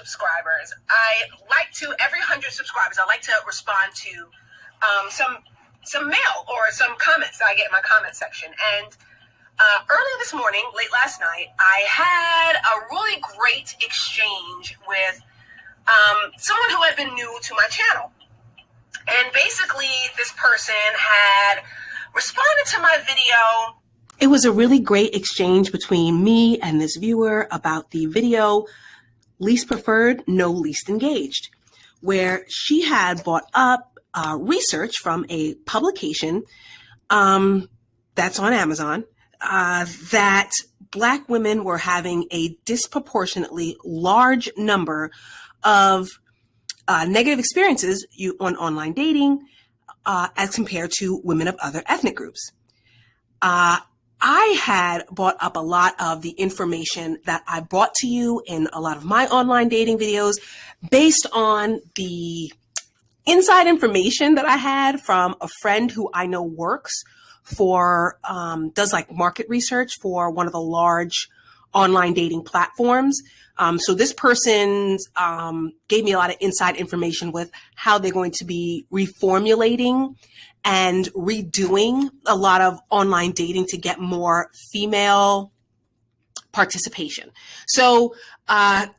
subscribers, every 100 subscribers, I like to respond to some mail or some comments that I get in my comment section. And early this morning, late last night, I had a really great exchange with someone who had been new to my channel. And basically, this person had responded to my video. It was a really great exchange between me and this viewer about the video Least Preferred, No Least Engaged, where she had brought up research from a publication that's on Amazon that Black women were having a disproportionately large number of negative experiences on online dating as compared to women of other ethnic groups. I had brought up a lot of the information that I brought to you in a lot of my online dating videos based on the inside information that I had from a friend who I know works for, does like market research for one of the large online dating platforms. So this person gave me a lot of inside information with how they're going to be reformulating and redoing a lot of online dating to get more female participation. So again,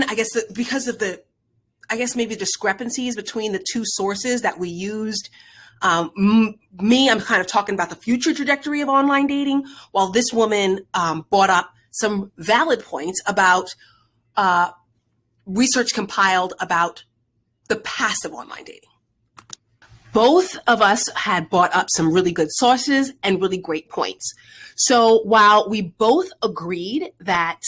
I guess because of maybe discrepancies between the two sources that we used, I'm kind of talking about the future trajectory of online dating, while this woman brought up some valid points about research compiled about the past of online dating. Both of us had brought up some really good sources and really great points. So while we both agreed that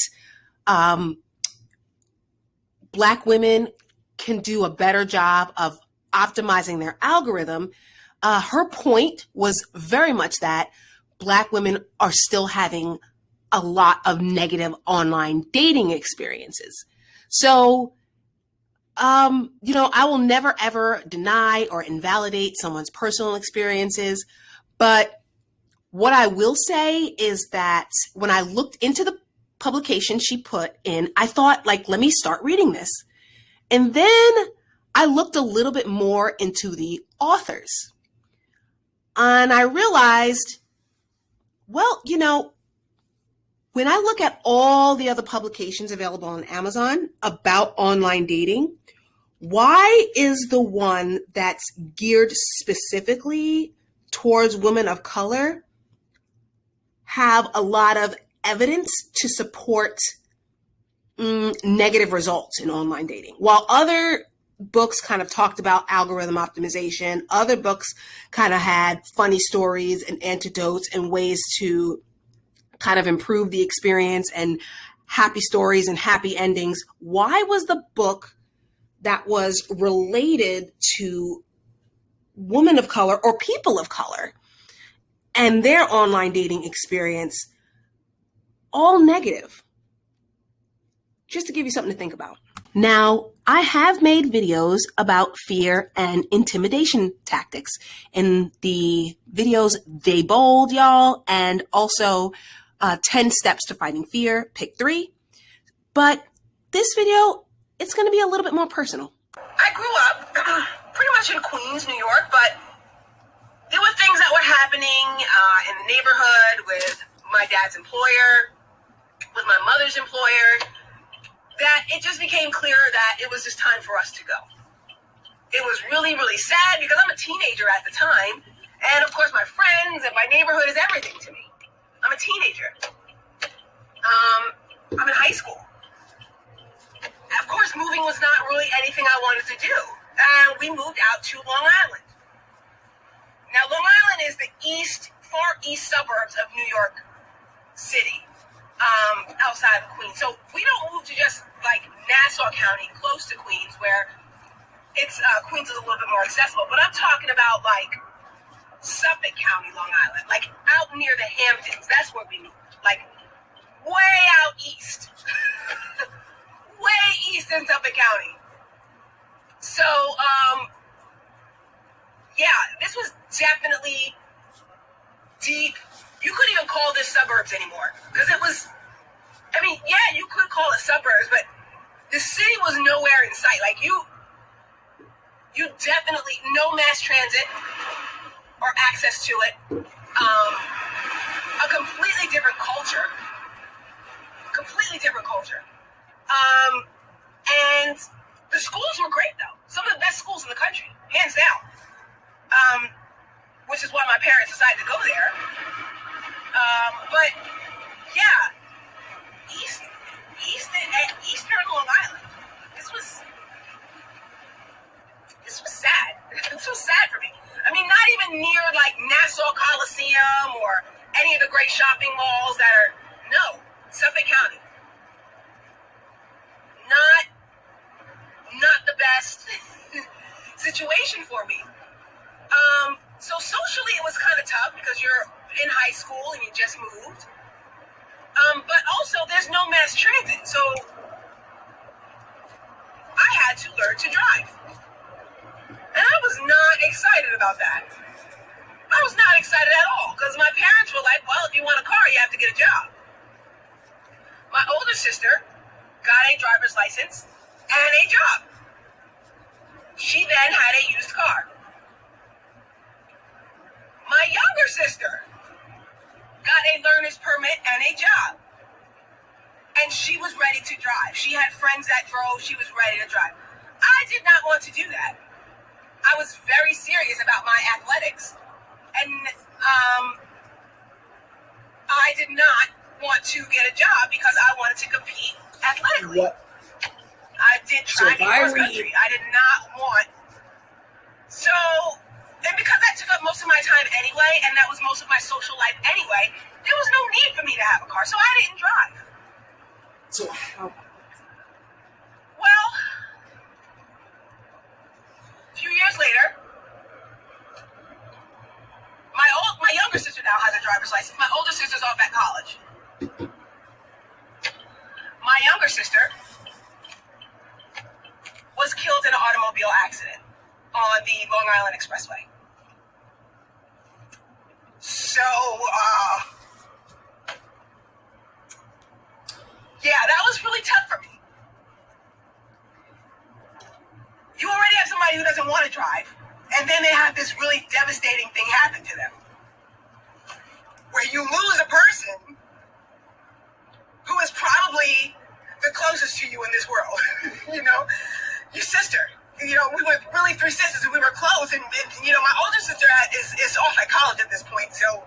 Black women can do a better job of optimizing their algorithm, her point was very much that Black women are still having a lot of negative online dating experiences. So I will never, ever deny or invalidate someone's personal experiences. But what I will say is that when I looked into the publication she put in, I thought, let me start reading this. And then I looked a little bit more into the authors. And I realized, when I look at all the other publications available on Amazon about online dating, why is the one that's geared specifically towards women of color have a lot of evidence to support negative results in online dating? While other books kind of talked about algorithm optimization, other books kind of had funny stories and antidotes and ways to kind of improve the experience and happy stories and happy endings. Why was the book that was related to women of color or people of color and their online dating experience all negative? Just to give you something to think about. Now, I have made videos about fear and intimidation tactics in the videos They Bold, y'all, and also 10 Steps to Fighting Fear, Pick 3. But this video, it's going to be a little bit more personal. I grew up pretty much in Queens, New York, but there were things that were happening in the neighborhood with my dad's employer, with my mother's employer, that it just became clear that it was just time for us to go. It was really, really sad because I'm a teenager at the time. And of course, my friends and my neighborhood is everything to me. I'm a teenager. I'm in high school. Of course, moving was not really anything I wanted to do. And we moved out to Long Island. Now, Long Island is the far east suburbs of New York City, outside of Queens. So we don't move to just Nassau County, close to Queens, where Queens is a little bit more accessible. But I'm talking about Suffolk County, Long Island, out near the Hamptons. That's where we moved, way out east. Way east in Suffolk County. So, this was definitely deep. You couldn't even call this suburbs anymore. Because it was, you could call it suburbs, but The city was nowhere in sight. Like you definitely no mass transit or access to it. A completely different culture. And the schools were great though. Some of the best schools in the country, hands down. Which is why my parents decided to go there. But yeah, Eastern Long Island. This was sad. This was sad for me. I mean, not even near like Nassau Coliseum or any of the great shopping malls that are Suffolk County. Not the best situation for me. So socially it was kind of tough because you're in high school and you just moved. But also there's no mass transit, so I had to learn to drive. And I was not excited about that. I was not excited at all because my parents were like, well, if you want a car, you have to get a job. My older sister got a driver's license and a job. She then had a used car. My younger sister got a learner's permit and a job. And she was ready to drive. She had friends that drove. She was ready to drive. I did not want to do that. I was very serious about my athletics. And I did not want to get a job because I wanted to compete athletically. What? I did track and cross country. I did not want. So, and because that took up most of my time anyway, and that was most of my social life anyway, there was no need for me to have a car, so I didn't drive. So how? Well, a few years later, my younger sister now has a driver's license. My older sister's off at college. My younger sister was killed in an automobile accident on the Long Island Expressway. So, yeah, that was really tough for me. You already have somebody who doesn't want to drive, and then they have this really devastating thing happen to them, where you lose a person who is probably the closest to you in this world, your sister. We were really three sisters, and we were close. And my older sister is off at college at this point, so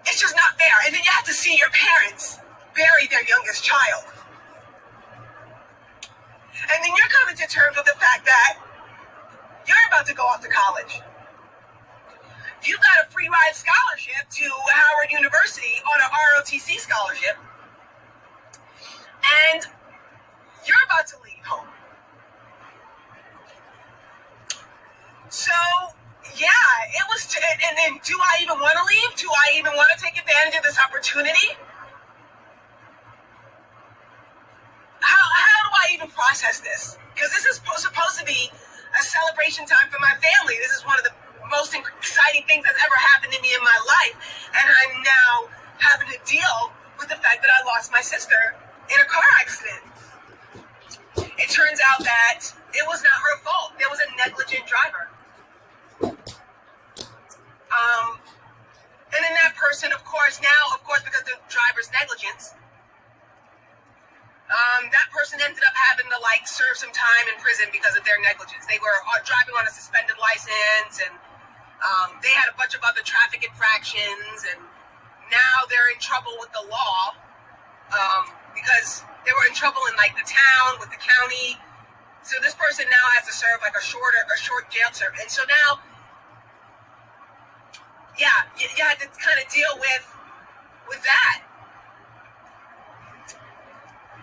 it's just not fair. And then you have to see your parents bury their youngest child, and then you're coming to terms with the fact that you're about to go off to college. You got a free ride scholarship to Howard University on an ROTC scholarship. And you're about to leave home. So, yeah, it was, and then do I even want to leave? Do I even want to take advantage of this opportunity? How do I even process this? Because this is supposed to be a celebration time for my family. This is one of the most exciting things that's ever happened to me in my life. And I'm now having to deal with the fact that I lost my sister in a car accident. It turns out that it was not her fault. There was a negligent driver. And then that person, of course, because of the driver's negligence, that person ended up having to serve some time in prison because of their negligence. They were driving on a suspended license, and they had a bunch of other traffic infractions, and now they're in trouble with the law. Because they were in trouble in the town with the county. So this person now has to serve a short jail term. And so now, yeah, you had to kind of deal with that.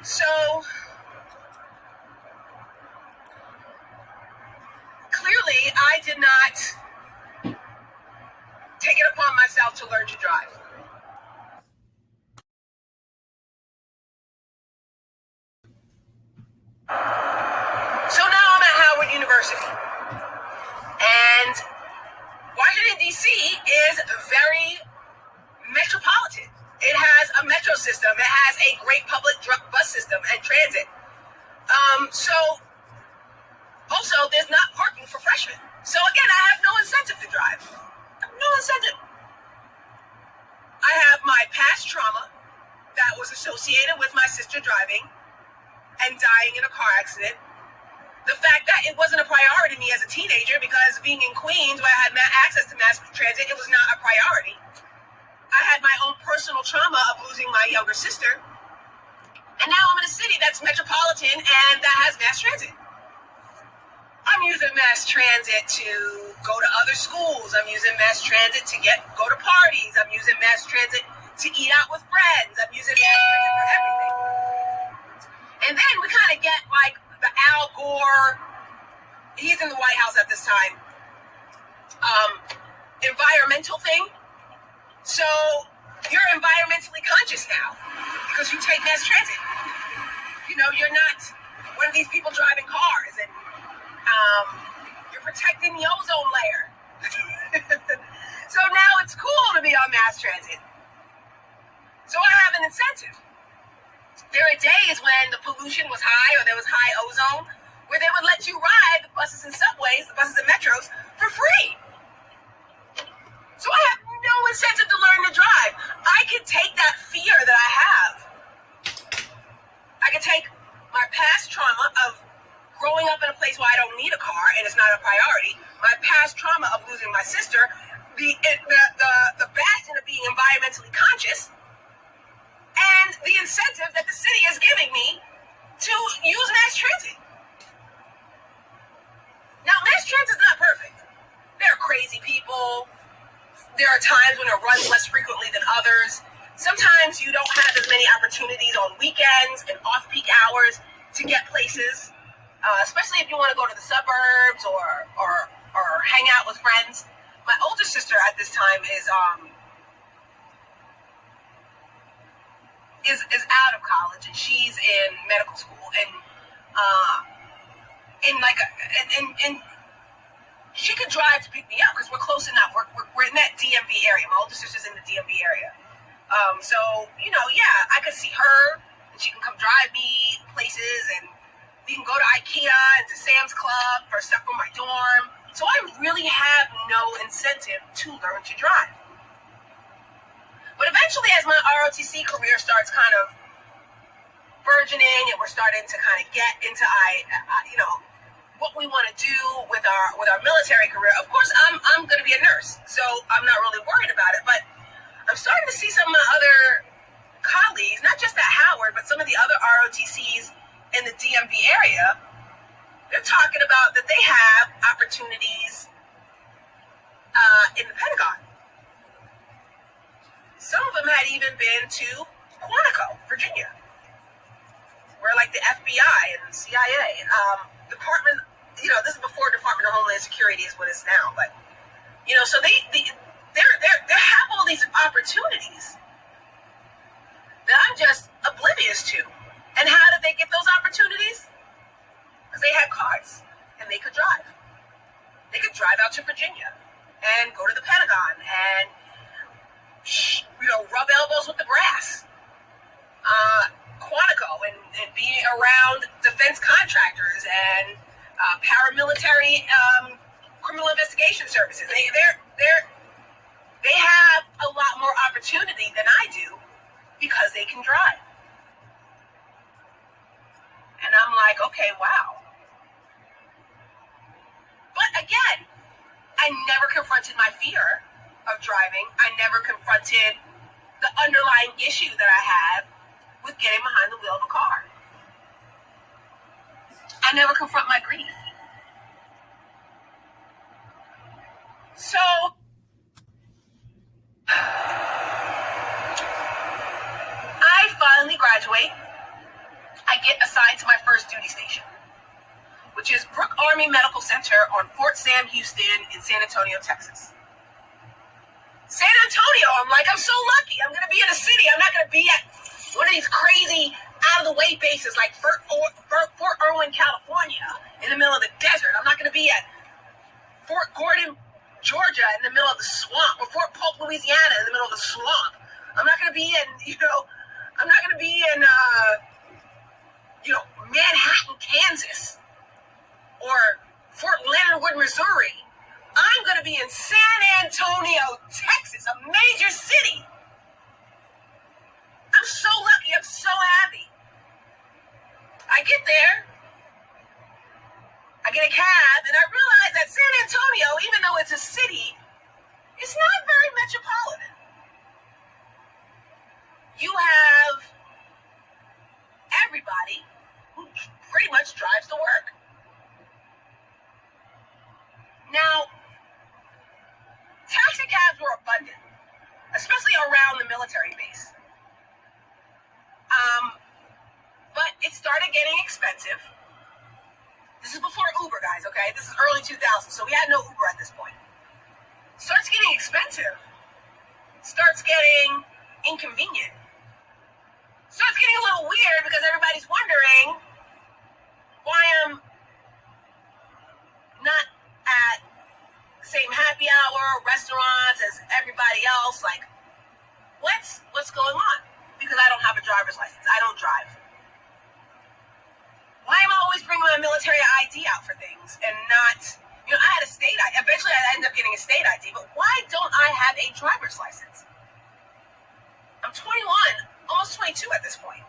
So clearly I did not take it upon myself to learn to drive. So now I'm at Howard University, and Washington, D.C. is very metropolitan. It has a metro system. It has a great public bus system and transit. So also there's not parking for freshmen. So again, I have no incentive to drive. I have no incentive. I have my past trauma that was associated with my sister driving and dying in a car accident. The fact that it wasn't a priority to me as a teenager because being in Queens where I had access to mass transit, it was not a priority. I had my own personal trauma of losing my younger sister. And now I'm in a city that's metropolitan and that has mass transit. I'm using mass transit to go to other schools. I'm using mass transit to go to parties. I'm using mass transit to eat out with friends. I'm using mass transit for everything. And then we kind of get like the Al Gore, he's in the White House at this time, environmental thing. So you're environmentally conscious now because you take mass transit. You know, you're not one of these people driving cars and you're protecting the ozone layer. So now it's cool to be on mass transit. So I have an incentive. There are days when the pollution was high or there was high ozone where they would let you ride the buses and subways, the buses and metros for free. So I have no incentive to learn to drive. I can take that fear that I have. I can take my past trauma of growing up in a place where I don't need a car and it's not a priority, my past trauma of losing my sister, the bastion of being environmentally conscious, and the incentive that the city is giving me to use mass transit. Now, mass transit is not perfect. There are crazy people. There are times when it runs less frequently than others. Sometimes you don't have as many opportunities on weekends and off-peak hours to get places, especially if you want to go to the suburbs or hang out with friends. My older sister at this time is out of college and she's in medical school and she could drive to pick me up because we're close enough. We're in that DMV area. My older sister's in the DMV area. So, you know, yeah, I could see her and she can come drive me places and we can go to IKEA and to Sam's Club for stuff from my dorm. So I really have no incentive to learn to drive. But eventually, as my ROTC career starts kind of burgeoning and we're starting to kind of get into what we want to do with our military career, of course I'm going to be a nurse, so I'm not really worried about it. But I'm starting to see some of my other colleagues, not just at Howard, but some of the other ROTCs in the DMV area, they're talking about that they have opportunities in the Pentagon. Some of them had even been to Quantico, Virginia, where like the FBI and CIA, Department, this is before Department of Homeland Security is what it's now, but so they have all these opportunities that I'm just oblivious to. And how did they get those opportunities? Because they had cars and they could drive. They could drive out to Virginia and go to the Pentagon and rub elbows with the brass. Quantico and be around defense contractors and paramilitary criminal investigation services. They have a lot more opportunity than I do because they can drive. And I'm like, okay, wow. But again, I never confronted my fear of driving. I never confronted the underlying issue that I have with getting behind the wheel of a car. I never confront my grief. So, I finally graduate. I get assigned to my first duty station, which is Brooke Army Medical Center on Fort Sam Houston in San Antonio, Texas. San Antonio, I'm so lucky. I'm going to be in a city. I'm not going to be at one of these crazy out-of-the-way bases like Fort Irwin, California, in the middle of the desert. I'm not going to be at Fort Gordon, Georgia, in the middle of the swamp, or Fort Polk, Louisiana, in the middle of the swamp. I'm not going to to be in, I'm not going to be in, Manhattan, Kansas, or Fort Leonard Wood, Missouri. I'm going to be in San Antonio, Texas, a major city. I'm so lucky. I'm so happy. I get there. I get a cab, and I realize that San Antonio, even though it's a city, it's not very metropolitan. You have everybody who pretty much drives to work. Now, taxi cabs were abundant, especially around the military base. But it started getting expensive. This is before Uber, guys, okay? This is early 2000s, so we had no Uber at this point. Starts getting expensive. Starts getting inconvenient. Starts getting a little weird because everybody's wondering why I'm not at the same happy hour restaurants as everybody else. Like, what's going on? Because I don't have a driver's license. I don't drive. Why am I always bringing my military ID out for things and not, I had a state ID. Eventually I ended up getting a state ID, but why don't I have a driver's license? I'm 21, almost 22 at this point.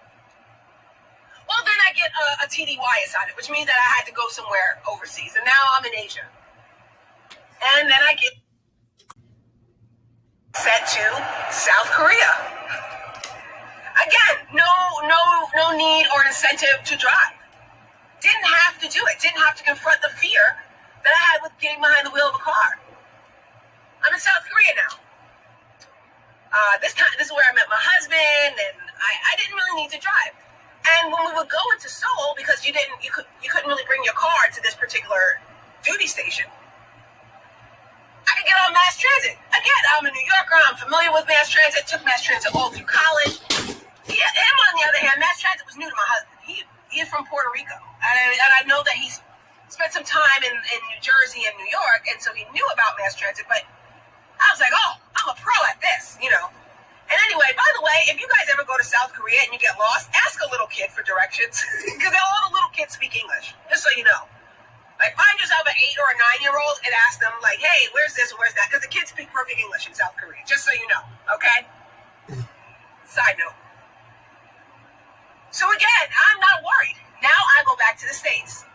Well, then I get a TDY assignment, which means that I had to go somewhere overseas, and now I'm in Asia. And then I get sent to South Korea. Again, no need or incentive to drive. Didn't have to do it. Didn't have to confront the fear that I had with getting behind the wheel of a car. I'm in South Korea now. This is where I met my husband, and I didn't really need to drive. And when we would go into Seoul, because you couldn't really bring your car to this particular duty station, I could get on mass transit. Again, I'm a New Yorker. I'm familiar with mass transit. Took mass transit all through college. Yeah, him on the other hand, mass transit was new to my husband. He is from Puerto Rico, and I know that he's spent some time in New Jersey and New York, and so he knew about mass transit, but I was like, oh, I'm a pro at this, And anyway, by the way, if you guys ever go to South Korea and you get lost, ask a little kid for directions, because all the little kids speak English, just so you know. Like, find yourself an 8 or a 9-year-old and ask them, like, hey, where's this, where's that? Because the kids speak perfect English in South Korea, just so you know, okay? Side note. So again, I'm not worried. Now I go back to the States.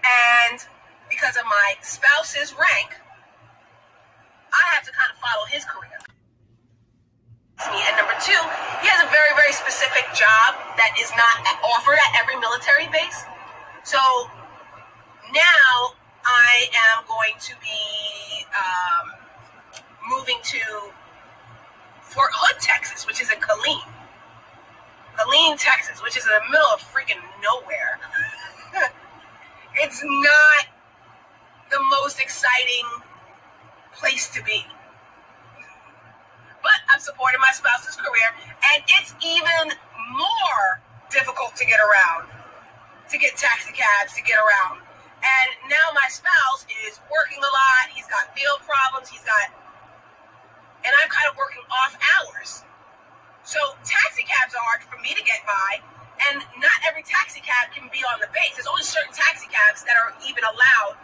And because of my spouse's rank, I have to kind of follow his career. And number two, he has a very, very specific job that is not offered at every military base. So now I am going to be moving to Fort Hood, Texas, which is in Killeen, Texas, which is in the middle of freaking nowhere. It's not the most exciting place to be. But I'm supporting my spouse's career, and it's even more difficult to get around, to get taxi cabs, to get around. And now my spouse is working a lot. He's got field problems. And I'm kind of working off hours. So taxi cabs are hard for me to get by, and not every taxi cab can be on the base. There's only certain taxi cabs that are even allowed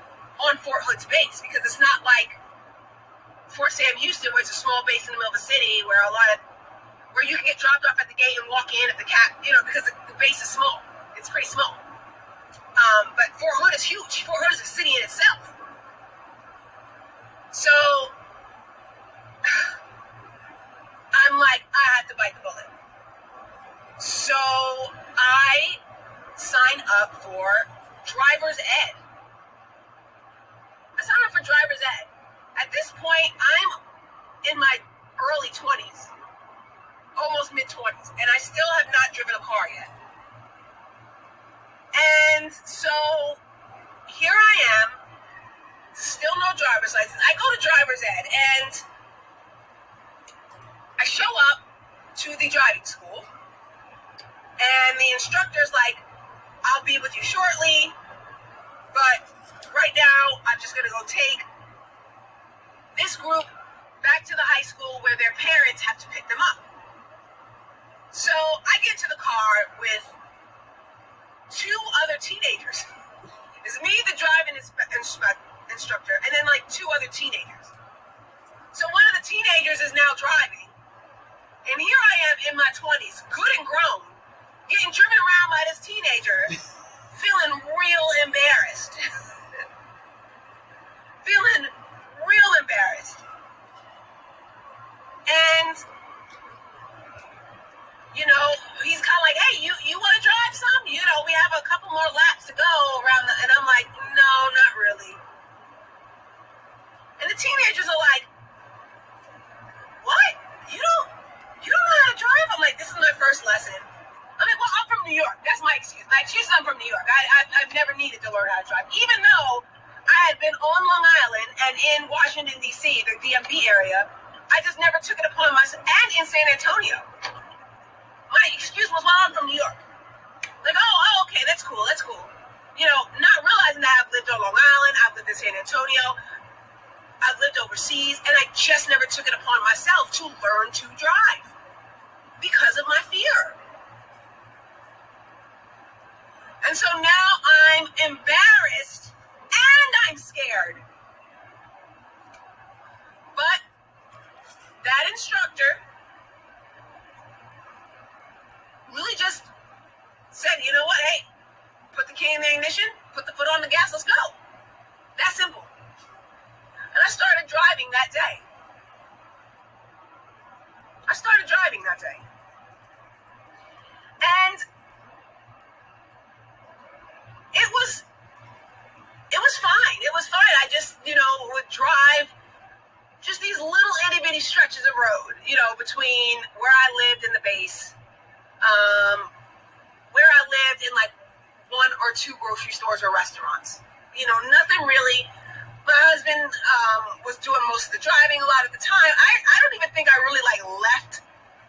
on Fort Hood's base, because it's not like Fort Sam Houston, where it's a small base in the middle of the city, where you can get dropped off at the gate and walk in at the cab, because the base is small. It's pretty small. But Fort Hood is huge. Fort Hood is a city in itself. So I'm like, I have to bite the bullet. So I signed up for driver's ed. I signed up for driver's ed. At this point, I'm in my early 20s, almost mid-20s, and I still have not driven a car yet. And so here I am, still no driver's license. I go to driver's ed, and I show up to the driving school, and the instructor's like, I'll be with you shortly, but right now I'm just going to go take this group back to the high school where their parents have to pick them up. So I get to the car with two other teenagers. It's me, the driving instructor, and then like two other teenagers. So one of the teenagers is now driving. And here I am in my 20s, good and grown, getting driven around by this teenager, feeling real embarrassed. Feeling real embarrassed. And, you know, he's kind of like, hey, you want to drive some? You know, we have a couple more laps to go around and I'm like, no, not really. And the teenagers are like, what? You don't know how to drive? I'm like, this is my first lesson. I mean, well, I'm from New York. That's my excuse. My excuse is I'm from New York. I've never needed to learn how to drive. Even though I had been on Long Island and in Washington, D.C., the DMV area, I just never took it upon myself. And in San Antonio. My excuse was, well, I'm from New York. Like, oh, okay, that's cool. You know, not realizing that I've lived on Long Island, I've lived in San Antonio, I've lived overseas, and I just never took it upon myself to learn to drive because of my fear. And so now I'm embarrassed and I'm scared. But that instructor really just said, you know what, hey, put the key in the ignition, put the foot on the gas, let's go. That simple. And I started driving that day. And it was fine. It was fine. I just, you know, would drive just these little itty bitty stretches of road, you know, between where I lived in the base, where I lived in like one or two grocery stores or restaurants. You know, nothing really. My husband was doing most of the driving a lot of the time. I don't even think I really like left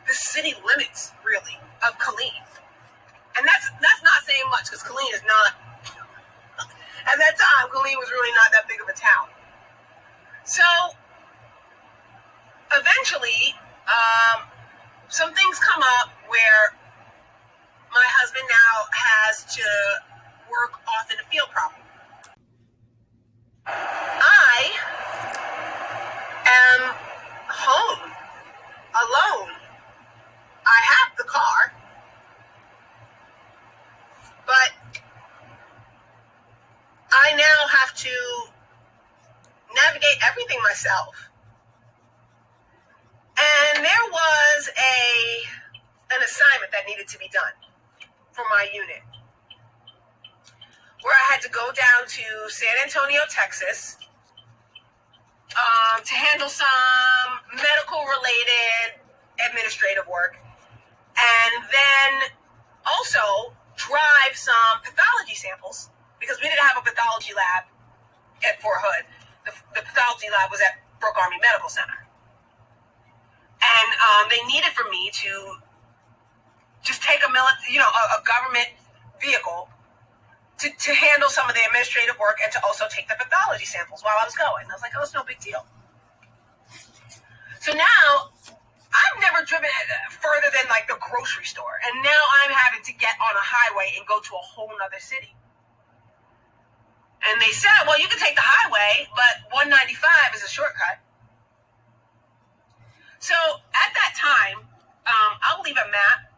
the city limits really of Killeen. And that's not saying much because Killeen is not, at that time, Killeen was really not that big of a town. So eventually, some things come up where my husband now has to work off in a field problem. I am home alone. I have the car, but I now have to navigate everything myself. And there was an assignment that needed to be done for my unit, where I had to go down to San Antonio, Texas, to handle some medical-related administrative work, and then also drive some pathology samples, because we didn't have a pathology lab at Fort Hood. The pathology lab was at Brooke Army Medical Center. And they needed for me to just take a government vehicle to handle some of the administrative work and to also take the pathology samples while I was going. I was like, oh, it's no big deal. So now, I've never driven further than like the grocery store. And now I'm having to get on a highway and go to a whole nother city. And they said, well, you can take the highway, but 195 is a shortcut. So at that time, I'll leave a map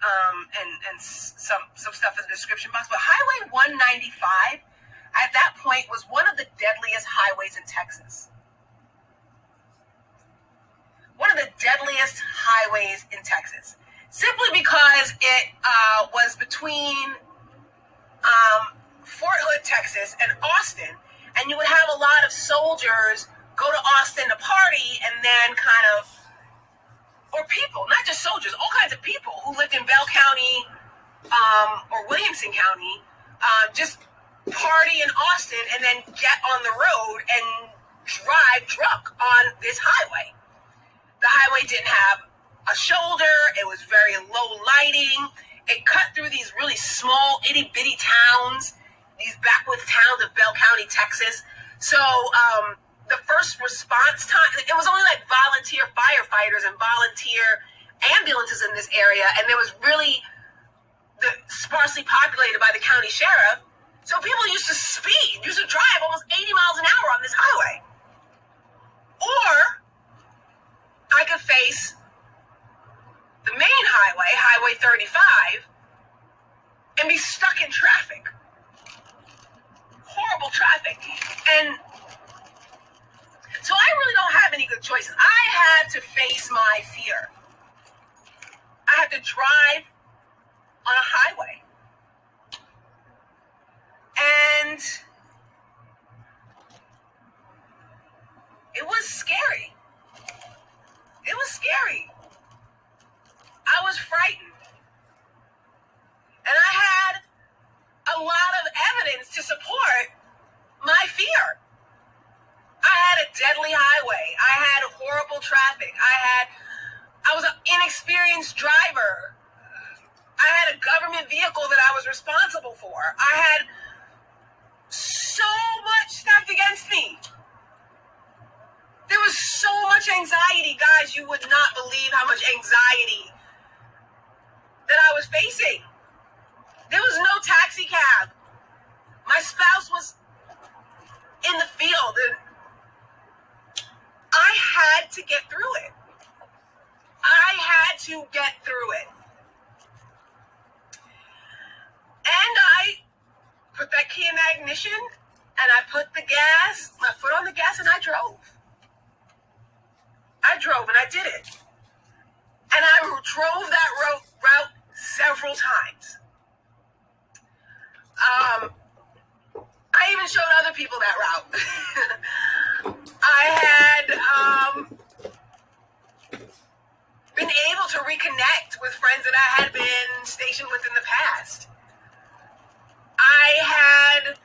and some stuff in the description box. But Highway 195 at that point was one of the deadliest highways in Texas. One of the deadliest highways in Texas. Simply because it was between Fort Hood, Texas, and Austin. And you would have a lot of soldiers go to Austin to party and then kind of, or people, not just soldiers, all kinds of people who lived in Bell County or Williamson County, just party in Austin and then get on the road and drive drunk on this highway. The highway didn't have a shoulder. It was very low lighting. It cut through these really small, itty-bitty towns, these backwoods towns of Bell County, Texas. So the the first response time, it was only like volunteer firefighters and volunteer ambulances in this area, and there was really sparsely populated by the county sheriff. So people used to drive almost 80 miles an hour on this highway. Or I could face the main highway, Highway 35, and be stuck in traffic. Horrible traffic. And so I really don't have any good choices. I had to face my fear. I had to drive on a highway. And it was scary. It was scary. I was frightened. And I had a lot of evidence to support my fear. I had a deadly highway. I had horrible traffic. I was an inexperienced driver. I had a government vehicle that I was responsible for. I had so much stacked against me. There was so much anxiety, guys. You would not believe how much anxiety that I was facing. There was no taxi cab. My spouse was in the field, and I had to get through it. I had to get through it. And I put that key in the ignition, and I put my foot on the gas, and I drove. And I did it. And I drove that route several times. I even showed other people that route. I had been able to reconnect with friends that I had been stationed with in the past. I had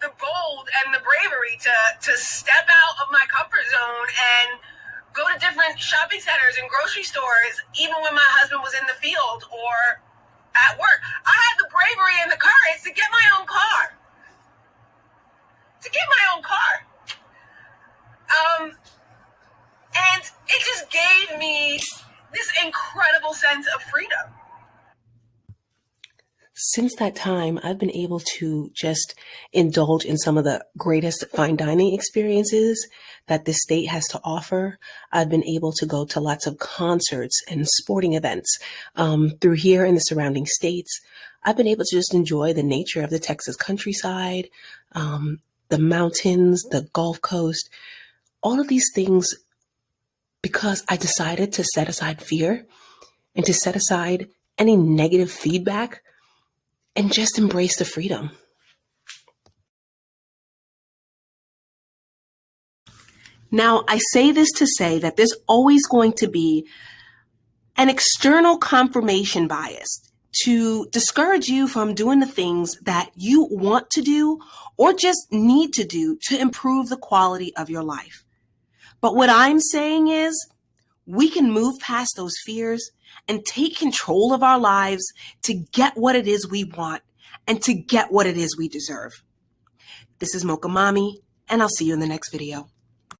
the bold and the bravery to step out of my comfort zone and go to different shopping centers and grocery stores, even when my husband was in the field or at work. I had the bravery and the courage to get my own car. And it just gave me this incredible sense of freedom. Since that time, I've been able to just indulge in some of the greatest fine dining experiences that this state has to offer. I've been able to go to lots of concerts and sporting events through here in the surrounding states. I've been able to just enjoy the nature of the Texas countryside, the mountains, the Gulf Coast, all of these things because I decided to set aside fear and to set aside any negative feedback and just embrace the freedom. Now, I say this to say that there's always going to be an external confirmation bias to discourage you from doing the things that you want to do or just need to do to improve the quality of your life. But what I'm saying is we can move past those fears and take control of our lives to get what it is we want and to get what it is we deserve. This is Mocha Mommy, and I'll see you in the next video.